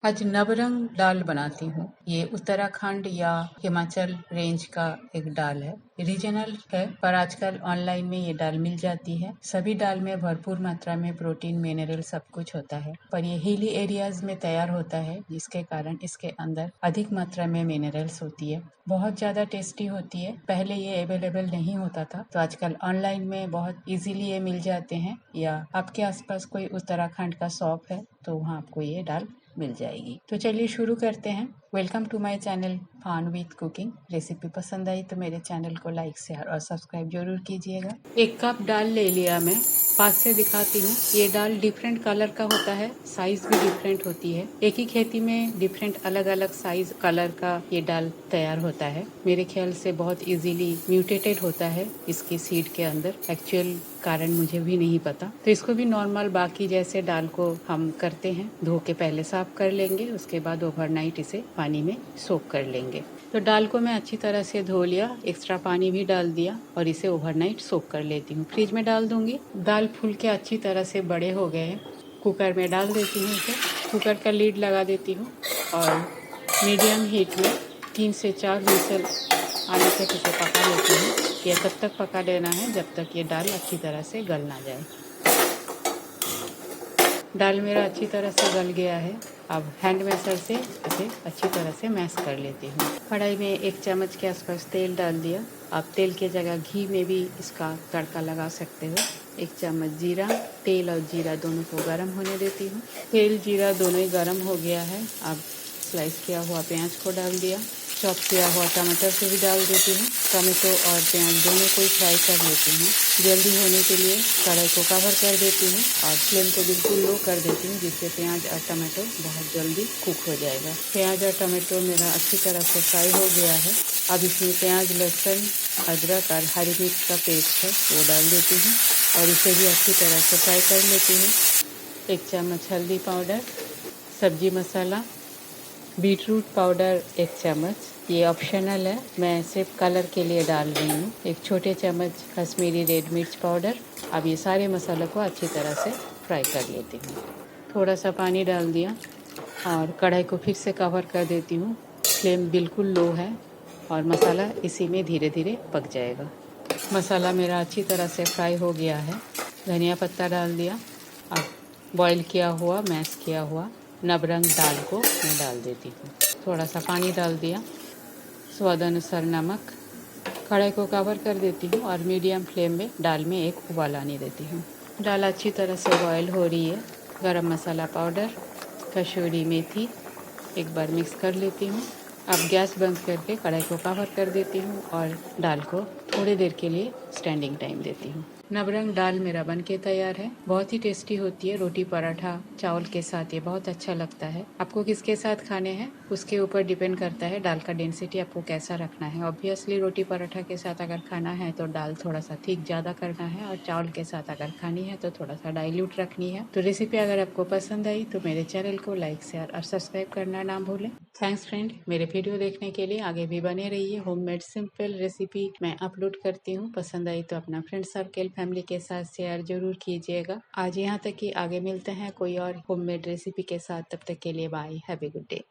आज नवरंग दाल बनाती हूँ। ये उत्तराखंड या हिमाचल रेंज का एक दाल है। रीजनल है पर आजकल ऑनलाइन में ये दाल मिल जाती है। सभी दाल में भरपूर मात्रा में प्रोटीन, मिनरल सब कुछ होता है, पर ये हिली एरियाज में तैयार होता है, जिसके कारण इसके अंदर अधिक मात्रा में मिनरल्स होती है। बहुत ज़्यादा टेस्टी होती है। पहले ये अवेलेबल नहीं होता था, तो आजकल ऑनलाइन में बहुत इजीली ये मिल जाते हैं, या आपके आसपास कोई उत्तराखंड का शॉप है तो वहाँ आपको ये दाल मिल जाएगी। तो चलिए शुरू करते हैं। वेलकम टू माय चैनल फान विथ कुकिंग। रेसिपी पसंद आई तो मेरे चैनल को लाइक, शेयर और सब्सक्राइब जरूर कीजिएगा। 1 कप दाल ले लिया मैं। पास से दिखाती हूँ। ये दाल डिफरेंट कलर का होता है, साइज भी डिफरेंट होती है। एक ही खेती में डिफरेंट अलग अलग साइज कलर का ये दाल तैयार होता है। मेरे ख्याल से बहुत इजीली म्यूटेटेड होता है इसकी सीड के अंदर। एक्चुअल कारण मुझे भी नहीं पता। तो इसको भी नॉर्मल बाकी जैसे दाल को हम करते हैं, धो के पहले साफ कर लेंगे, उसके बाद ओवरनाइट इसे पानी में सोक कर लेंगे। तो दाल को मैं अच्छी तरह से धो लिया, एक्स्ट्रा पानी भी डाल दिया और इसे ओवरनाइट सोक कर लेती हूँ। फ्रिज में डाल दूंगी। दाल फूल के अच्छी तरह से बड़े हो गए हैं। कुकर में डाल देती हूँ इसे। कुकर का लीड लगा देती हूँ और मीडियम हीट में 3 से 4 विसल आने तक इसे पका लेती हूँ। यह तब तक पका लेना है जब तक ये दाल अच्छी तरह से गल ना जाए। दाल मेरा अच्छी तरह से गल गया है। अब हैंड मैशर से इसे अच्छी तरह से मैश कर लेती हूँ। कढ़ाई में 1 चम्मच के आसपास तेल डाल दिया। आप तेल की जगह घी में भी इसका तड़का लगा सकते हो। 1 चम्मच जीरा। तेल और जीरा दोनों को गर्म होने देती हूँ। तेल जीरा दोनों ही गर्म हो गया है। अब स्लाइस किया हुआ प्याज को डाल दिया। चॉप किया हुआ टमाटर से भी डाल देती हूँ। टमाटो और प्याज दोनों को ही फ्राई कर लेती हूँ। जल्दी होने के लिए कढ़ाई को कवर कर देती हूँ और फ्लेम को बिल्कुल लो कर देती हूँ, जिससे प्याज और टमाटो बहुत जल्दी कुक हो जाएगा। प्याज और टमाटो मेरा अच्छी तरह से फ्राई हो गया है। अब इसमें प्याज, लहसुन, अदरक और हरी मिर्च का पेस्ट है वो डाल देती हूँ और इसे भी अच्छी तरह से फ्राई कर लेती हूँ। 1 चम्मच हल्दी पाउडर, सब्जी मसाला, बीटरूट पाउडर 1 चम्मच, ये ऑप्शनल है, मैं सिर्फ कलर के लिए डाल रही हूँ। 1 छोटे चम्मच कश्मीरी रेड मिर्च पाउडर। अब ये सारे मसालों को अच्छी तरह से फ्राई कर लेती हूँ। थोड़ा सा पानी डाल दिया और कढ़ाई को फिर से कवर कर देती हूँ। फ्लेम बिल्कुल लो है और मसाला इसी में धीरे धीरे पक जाएगा। मसाला मेरा अच्छी तरह से फ्राई हो गया है। धनिया पत्ता डाल दिया। अब बॉईल किया हुआ, मैश किया हुआ नवरंग दाल को मैं डाल देती हूँ। थोड़ा सा पानी डाल दिया, स्वाद अनुसार नमक। कढ़ाई को कवर कर देती हूँ और मीडियम फ्लेम में दाल में एक उबाल आने देती हूँ। दाल अच्छी तरह से बॉयल हो रही है। गरम मसाला पाउडर, कसूरी मेथी एक बार मिक्स कर लेती हूँ। अब गैस बंद करके कढ़ाई को कवर कर देती हूँ और दाल को थोड़ी देर के लिए स्टैंडिंग टाइम देती हूँ। नवरंग दाल मेरा बन के तैयार है। बहुत ही टेस्टी होती है। रोटी, पराठा, चावल के साथ ये बहुत अच्छा लगता है। आपको किसके साथ खाने हैं उसके ऊपर डिपेंड करता है दाल का डेंसिटी आपको कैसा रखना है। ऑब्वियसली रोटी पराठा के साथ अगर खाना है तो दाल थोड़ा सा थिक ज़्यादा करना है, और चावल के साथ अगर खानी है तो थोड़ा सा डाइल्यूट रखनी है। तो रेसिपी अगर आपको पसंद आई तो मेरे चैनल को लाइक, शेयर और सब्सक्राइब करना ना भूलें। थैंक्स फ्रेंड, मेरे वीडियो देखने के लिए। आगे भी बने रहिए। होममेड सिंपल रेसिपी मैं अपलोड करती हूँ। पसंद आई तो अपना फ्रेंड सर्कल, फैमिली के साथ शेयर जरूर कीजिएगा। आज यहाँ तक कि आगे मिलते हैं कोई और होममेड रेसिपी के साथ। तब तक के लिए bye, have a good day.